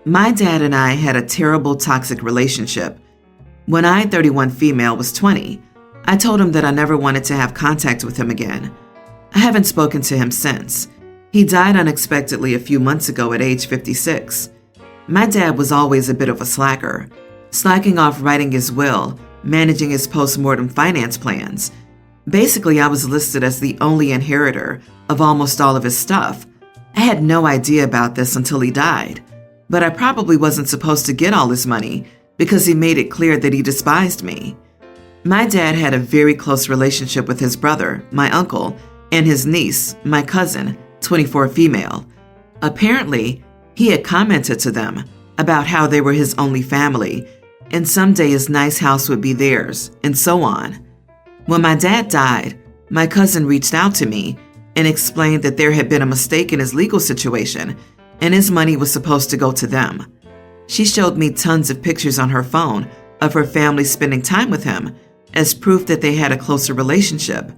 My dad and I had a terrible toxic relationship. When I, 31 female, was 20, I told him that I never wanted to have contact with him again. I haven't spoken to him since. He died unexpectedly a few months ago at age 56. My dad was always a bit of a slacker, slacking off writing his will, managing his post-mortem finance plans. Basically, I was listed as the only inheritor of almost all of his stuff. I had no idea about this until he died, but I probably wasn't supposed to get all his money because he made it clear that he despised me. My dad had a very close relationship with his brother, my uncle, and his niece, my cousin, 24 female. Apparently, he had commented to them about how they were his only family, and someday his nice house would be theirs, and so on. When my dad died, my cousin reached out to me and explained that there had been a mistake in his legal situation, and his money was supposed to go to them. She showed me tons of pictures on her phone of her family spending time with him as proof that they had a closer relationship.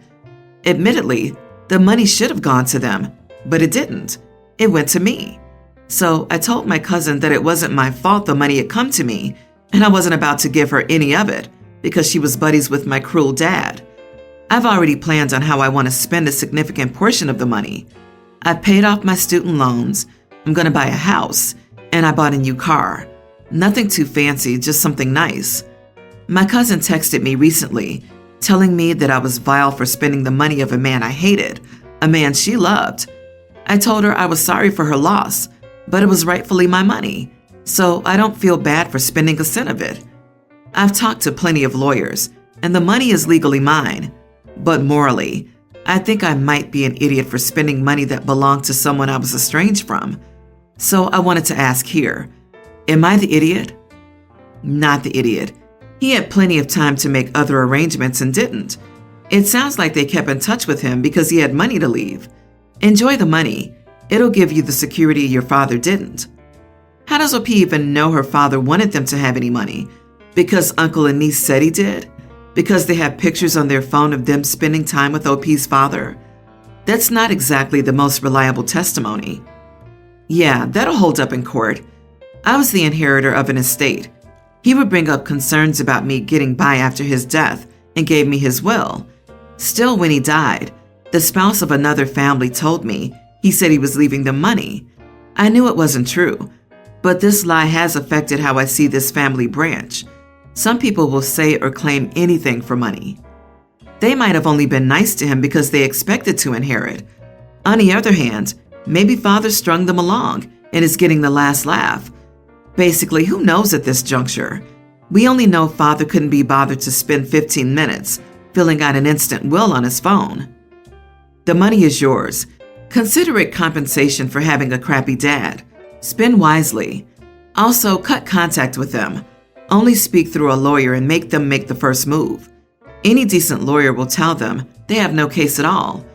Admittedly, the money should have gone to them, but it didn't. It went to me. So I told my cousin that it wasn't my fault the money had come to me, and I wasn't about to give her any of it because she was buddies with my cruel dad. I've already planned on how I want to spend a significant portion of the money. I've paid off my student loans, I'm going to buy a house, and I bought a new car. Nothing too fancy, just something nice. My cousin texted me recently, telling me that I was vile for spending the money of a man I hated, a man she loved. I told her I was sorry for her loss, but it was rightfully my money, so I don't feel bad for spending a cent of it. I've talked to plenty of lawyers, and the money is legally mine, but morally, I think I might be an idiot for spending money that belonged to someone I was estranged from. So I wanted to ask here, am I the idiot? Not the idiot. He had plenty of time to make other arrangements and didn't. It sounds like they kept in touch with him because he had money to leave. Enjoy the money. It'll give you the security your father didn't. How does OP even know her father wanted them to have any money? Because uncle and niece said he did? Because they have pictures on their phone of them spending time with OP's father? That's not exactly the most reliable testimony. Yeah, that'll hold up in court. I was the inheritor of an estate. He would bring up concerns about me getting by after his death and gave me his will. Still, when he died, the spouse of another family told me he said he was leaving them money. I knew it wasn't true, but this lie has affected how I see this family branch. Some people will say or claim anything for money. They might have only been nice to him because they expected to inherit. On the other hand, maybe father strung them along and is getting the last laugh. Basically, who knows at this juncture? We only know father couldn't be bothered to spend 15 minutes filling out an instant will on his phone. The money is yours. Consider it compensation for having a crappy dad. Spend wisely. Also, cut contact with them. Only speak through a lawyer and make them make the first move. Any decent lawyer will tell them they have no case at all.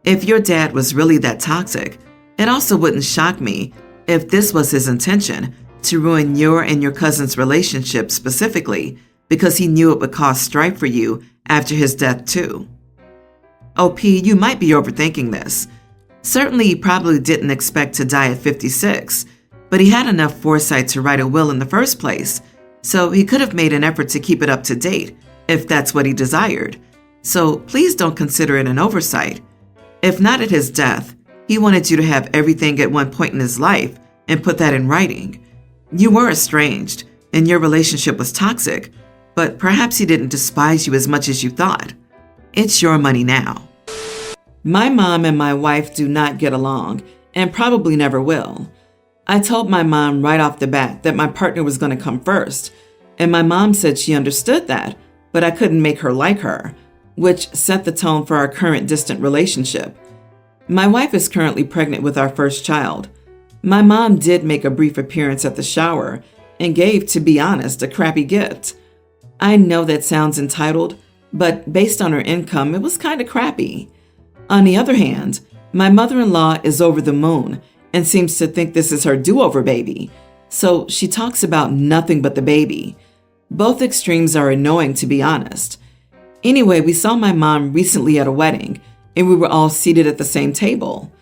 If your dad was really that toxic, it also wouldn't shock me if this was his intention, to ruin your and your cousin's relationship specifically because he knew it would cause strife for you after his death too. OP, you might be overthinking this. Certainly he probably didn't expect to die at 56, but he had enough foresight to write a will in the first place, so he could have made an effort to keep it up to date if that's what he desired. So please don't consider it an oversight. If not at his death, he wanted you to have everything at one point in his life and put that in writing. You were estranged, and your relationship was toxic, but perhaps he didn't despise you as much as you thought. It's your money now. My mom and my wife do not get along, and probably never will. I told my mom right off the bat that my partner was going to come first, and my mom said she understood that, but I couldn't make her like her, which set the tone for our current distant relationship. My wife is currently pregnant with our first child. My mom did make a brief appearance at the shower and gave, to be honest, a crappy gift. I know that sounds entitled, but based on her income, it was kind of crappy. On the other hand, my mother-in-law is over the moon and seems to think this is her do-over baby, so she talks about nothing but the baby. Both extremes are annoying, to be honest. Anyway, we saw my mom recently at a wedding, and we were all seated at the same table.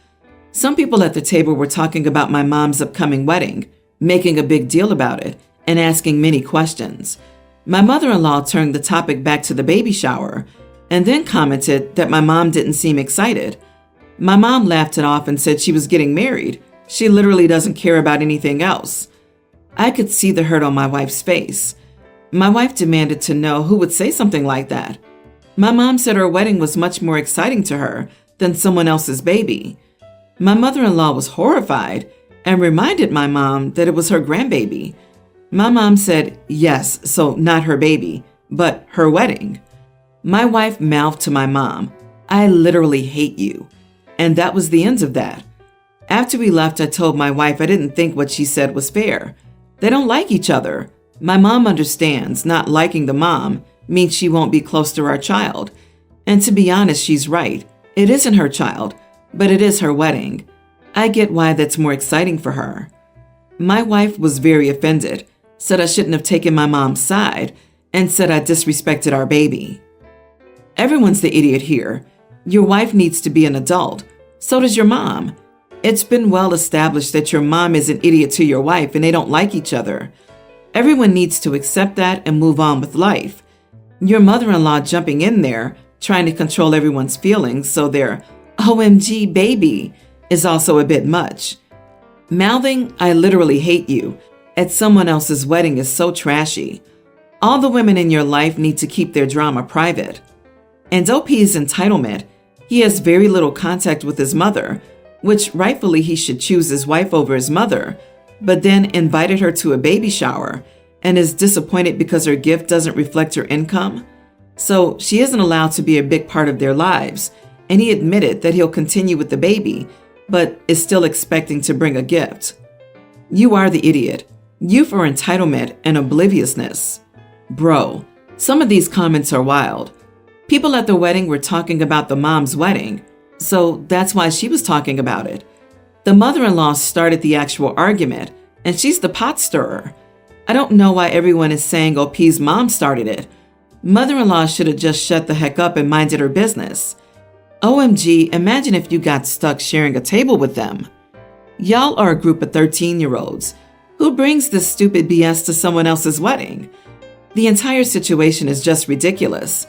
Some people at the table were talking about my mom's upcoming wedding, making a big deal about it and asking many questions. My mother-in-law turned the topic back to the baby shower and then commented that my mom didn't seem excited. My mom laughed it off and said she was getting married. She literally doesn't care about anything else. I could see the hurt on my wife's face. My wife demanded to know who would say something like that. My mom said her wedding was much more exciting to her than someone else's baby. My mother-in-law was horrified and reminded my mom that it was her grandbaby. My mom said, yes, so not her baby, but her wedding. My wife mouthed to my mom, "I literally hate you." And that was the end of that. After we left, I told my wife I didn't think what she said was fair. They don't like each other. My mom understands not liking the mom means she won't be close to our child. And to be honest, she's right. It isn't her child, but it is her wedding. I get why that's more exciting for her. My wife was very offended, said I shouldn't have taken my mom's side, and said I disrespected our baby. Everyone's the idiot here. Your wife needs to be an adult. So does your mom. It's been well established that your mom is an idiot to your wife and they don't like each other. Everyone needs to accept that and move on with life. Your mother-in-law jumping in there, trying to control everyone's feelings so their OMG baby is also a bit much. Mouthing, "I literally hate you," at someone else's wedding is so trashy. All the women in your life need to keep their drama private. And OP's entitlement, he has very little contact with his mother, which rightfully he should choose his wife over his mother, but then invited her to a baby shower and is disappointed because her gift doesn't reflect her income. So she isn't allowed to be a big part of their lives, and he admitted that he'll continue with the baby, but is still expecting to bring a gift. You are the idiot. You for entitlement and obliviousness. Bro, some of these comments are wild. People at the wedding were talking about the mom's wedding, so that's why she was talking about it. The mother-in-law started the actual argument, and she's the pot stirrer. I don't know why everyone is saying OP's mom started it. Mother-in-law should have just shut the heck up and minded her business. OMG, imagine if you got stuck sharing a table with them. Y'all are a group of 13-year-olds. Who brings this stupid BS to someone else's wedding? The entire situation is just ridiculous.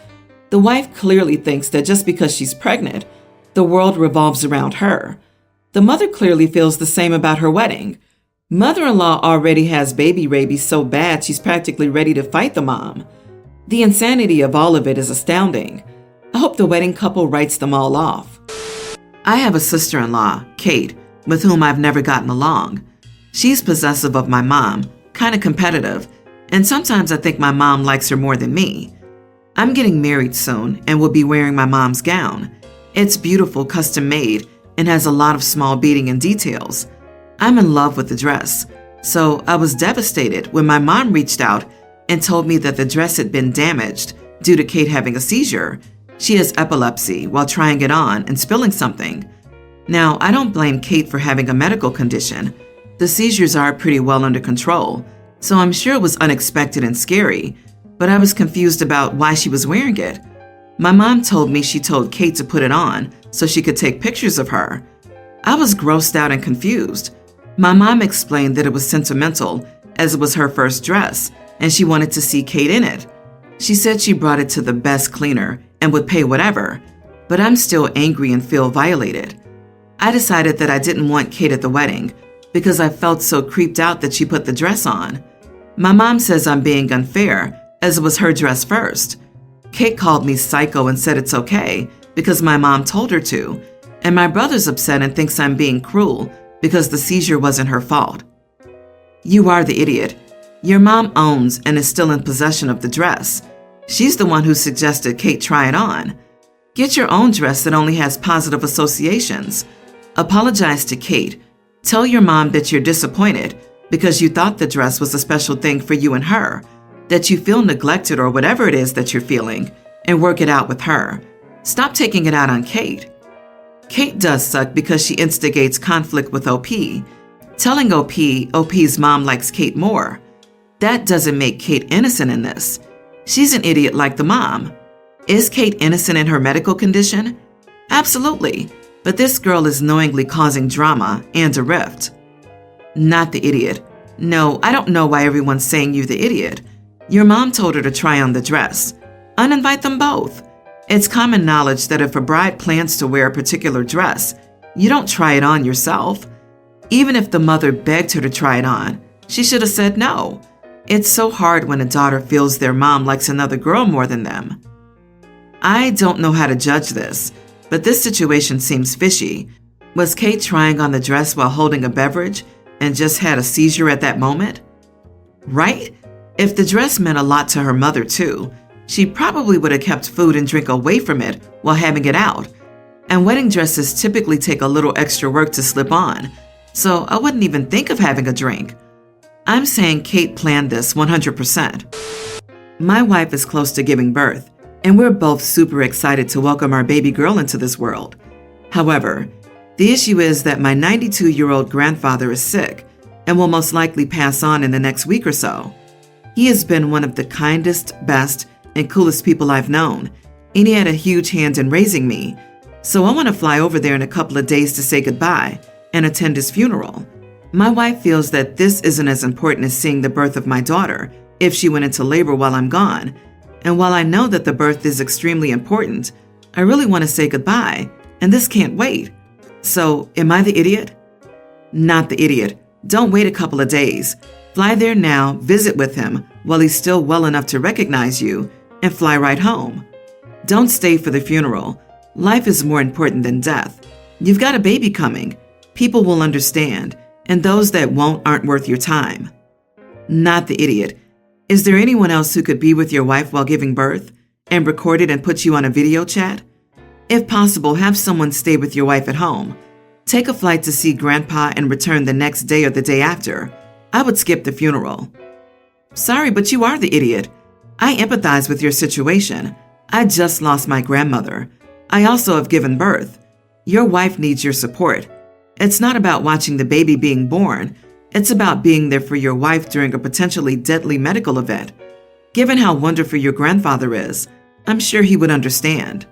The wife clearly thinks that just because she's pregnant, the world revolves around her. The mother clearly feels the same about her wedding. Mother-in-law already has baby rabies so bad she's practically ready to fight the mom. The insanity of all of it is astounding. I hope the wedding couple writes them all off. I have a sister-in-law, Kate, with whom I've never gotten along. She's possessive of my mom, kind of competitive, and sometimes I think my mom likes her more than me. I'm getting married soon and will be wearing my mom's gown. It's beautiful, custom made, and has a lot of small beading and details. I'm in love with the dress, so I was devastated when my mom reached out and told me that the dress had been damaged due to Kate having a seizure. She has epilepsy while trying it on and spilling something. Now, I don't blame Kate for having a medical condition. The seizures are pretty well under control, so I'm sure it was unexpected and scary, but I was confused about why she was wearing it. My mom told me she told Kate to put it on so she could take pictures of her. I was grossed out and confused. My mom explained that it was sentimental, as it was her first dress, and she wanted to see Kate in it. She said she brought it to the best cleaner and would pay whatever, but I'm still angry and feel violated. I decided that I didn't want Kate at the wedding because I felt so creeped out that she put the dress on. My mom says I'm being unfair, as it was her dress first. Kate called me psycho and said it's okay because my mom told her to, and my brother's upset and thinks I'm being cruel because the seizure wasn't her fault. You are the idiot. Your mom owns and is still in possession of the dress. She's the one who suggested Kate try it on. Get your own dress that only has positive associations. Apologize to Kate. Tell your mom that you're disappointed because you thought the dress was a special thing for you and her, that you feel neglected or whatever it is that you're feeling, and work it out with her. Stop taking it out on Kate. Kate does suck because she instigates conflict with OP, telling OP's mom likes Kate more. That doesn't make Kate innocent in this. She's an idiot like the mom. Is Kate innocent in her medical condition? Absolutely, but this girl is knowingly causing drama and a rift. Not the idiot. No, I don't know why everyone's saying you're the idiot. Your mom told her to try on the dress. Uninvite them both. It's common knowledge that if a bride plans to wear a particular dress, you don't try it on yourself. Even if the mother begged her to try it on, she should have said no. It's so hard when a daughter feels their mom likes another girl more than them. I don't know how to judge this, but this situation seems fishy. Was Kate trying on the dress while holding a beverage and just had a seizure at that moment? Right? If the dress meant a lot to her mother too, she probably would have kept food and drink away from it while having it out. And wedding dresses typically take a little extra work to slip on, so I wouldn't even think of having a drink. I'm saying Kate planned this 100%. My wife is close to giving birth, and we're both super excited to welcome our baby girl into this world. However, the issue is that my 92-year-old grandfather is sick and will most likely pass on in the next week or so. He has been one of the kindest, best, and coolest people I've known, and he had a huge hand in raising me, so I want to fly over there in a couple of days to say goodbye and attend his funeral. My wife feels that this isn't as important as seeing the birth of my daughter if she went into labor while I'm gone, and while I know that the birth is extremely important, I really want to say goodbye, and this can't wait. So, am I the idiot? Not the idiot. Don't wait a couple of days. Fly there now, visit with him while he's still well enough to recognize you, and fly right home. Don't stay for the funeral. Life is more important than death. You've got a baby coming. People will understand, and those that won't aren't worth your time. Not the idiot. Is there anyone else who could be with your wife while giving birth and record it and put you on a video chat? If possible, have someone stay with your wife at home. Take a flight to see Grandpa and return the next day or the day after. I would skip the funeral. Sorry, but you are the idiot. I empathize with your situation. I just lost my grandmother. I also have given birth. Your wife needs your support. It's not about watching the baby being born. It's about being there for your wife during a potentially deadly medical event. Given how wonderful your grandfather is, I'm sure he would understand.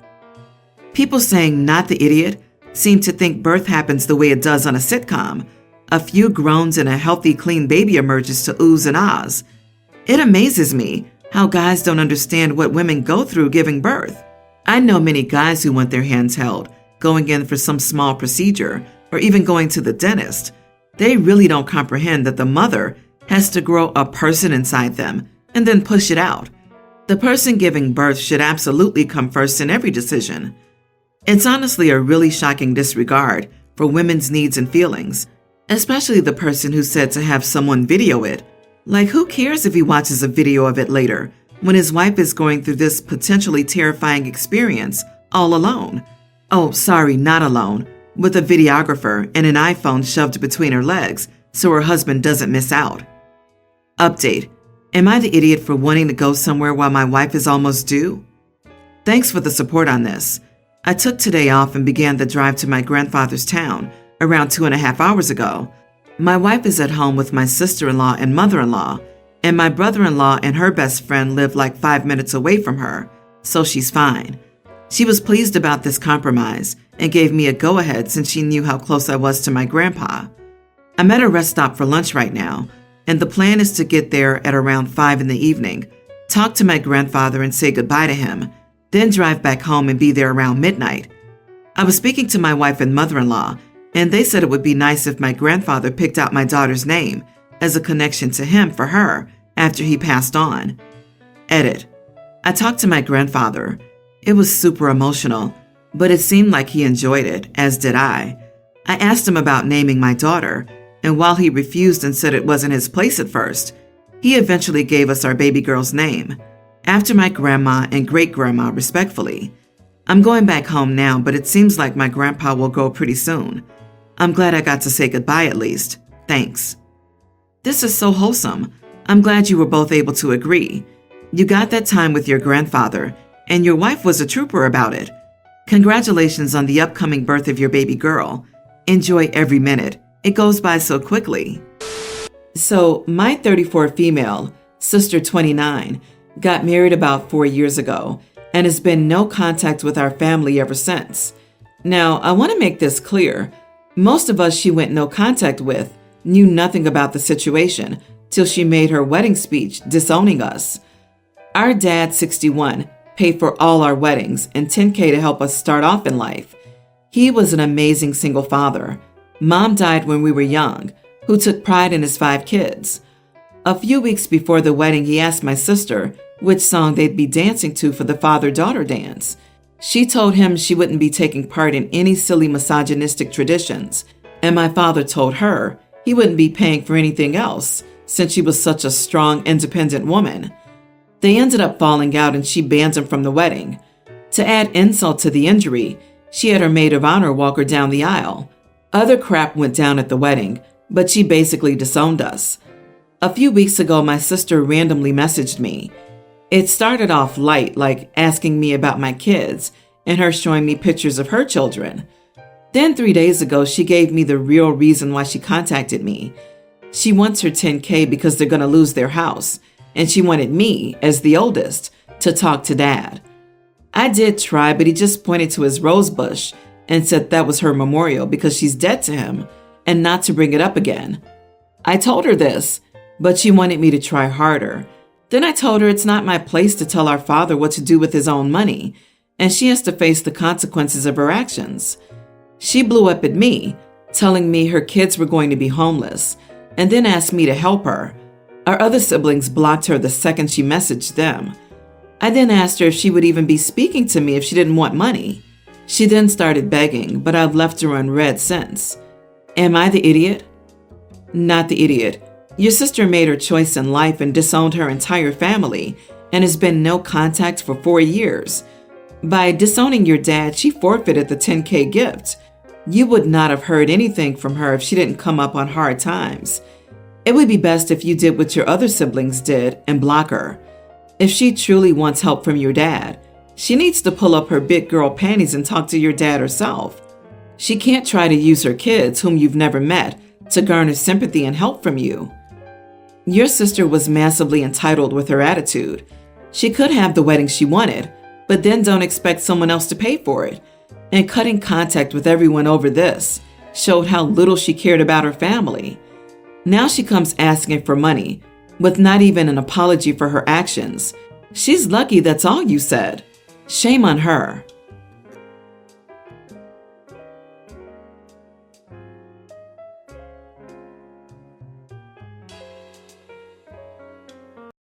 People saying not the idiot seem to think birth happens the way it does on a sitcom. A few groans and a healthy, clean baby emerges to oohs and ahs. It amazes me how guys don't understand what women go through giving birth. I know many guys who want their hands held, going in for some small procedure, or even going to the dentist. They really don't comprehend that the mother has to grow a person inside them and then push it out. The person giving birth should absolutely come first in every decision. It's honestly a really shocking disregard for women's needs and feelings, especially the person who said to have someone video it. Like, who cares if he watches a video of it later when his wife is going through this potentially terrifying experience all alone? Oh, sorry, not alone, with a videographer and an iPhone shoved between her legs so her husband doesn't miss out. Update. Am I the idiot for wanting to go somewhere while my wife is almost due? Thanks for the support on this. I took today off and began the drive to my grandfather's town around 2.5 hours ago. My wife is at home with my sister-in-law and mother-in-law, and my brother-in-law and her best friend live like 5 minutes away from her, so she's fine. She was pleased about this compromise and gave me a go-ahead since she knew how close I was to my grandpa. I'm at a rest stop for lunch right now, and the plan is to get there at around 5 in the evening, talk to my grandfather and say goodbye to him, then drive back home and be there around midnight. I was speaking to my wife and mother-in-law, and they said it would be nice if my grandfather picked out my daughter's name as a connection to him for her after he passed on. Edit. I talked to my grandfather. It was super emotional, but it seemed like he enjoyed it, as did I. I asked him about naming my daughter, and while he refused and said it wasn't his place at first, he eventually gave us our baby girl's name, after my grandma and great-grandma respectfully. I'm going back home now, but it seems like my grandpa will go pretty soon. I'm glad I got to say goodbye at least. Thanks. This is so wholesome. I'm glad you were both able to agree. You got that time with your grandfather, and your wife was a trooper about it. Congratulations on the upcoming birth of your baby girl. Enjoy every minute. It goes by so quickly. So, my 34 female, sister 29, got married about 4 years ago and has been no contact with our family ever since. Now, I want to make this clear. Most of us she went no contact with knew nothing about the situation till she made her wedding speech disowning us. Our dad, 61, paid for all our weddings and $10K to help us start off in life. He was an amazing single father. Mom died when we were young, who took pride in his 5 kids. A few weeks before the wedding, he asked my sister which song they'd be dancing to for the father-daughter dance. She told him she wouldn't be taking part in any silly misogynistic traditions, and my father told her he wouldn't be paying for anything else since she was such a strong, independent woman. They ended up falling out and she banned him from the wedding. To add insult to the injury, she had her maid of honor walk her down the aisle. Other crap went down at the wedding, but she basically disowned us. A few weeks ago, my sister randomly messaged me. It started off light, like asking me about my kids and her showing me pictures of her children. Then 3 days ago, she gave me the real reason why she contacted me. She wants her $10K because they're going to lose their house, and she wanted me, as the oldest, to talk to Dad. I did try, but he just pointed to his rose bush and said that was her memorial because she's dead to him and not to bring it up again. I told her this, but she wanted me to try harder. Then I told her it's not my place to tell our father what to do with his own money, and she has to face the consequences of her actions. She blew up at me, telling me her kids were going to be homeless, and then asked me to help her. Our other siblings blocked her the second she messaged them. I then asked her if she would even be speaking to me if she didn't want money. She then started begging, but I've left her unread since. Am I the idiot? Not the idiot. Your sister made her choice in life and disowned her entire family and has been no contact for 4 years. By disowning your dad, she forfeited the $10K gift. You would not have heard anything from her if she didn't come up on hard times. It would be best if you did what your other siblings did and block her. If she truly wants help from your dad, she needs to pull up her big girl panties and talk to your dad herself. She can't try to use her kids, whom you've never met, to garner sympathy and help from you. Your sister was massively entitled with her attitude. She could have the wedding she wanted, but then don't expect someone else to pay for it. And cutting contact with everyone over this showed how little she cared about her family. Now she comes asking for money, with not even an apology for her actions. She's lucky that's all you said. Shame on her.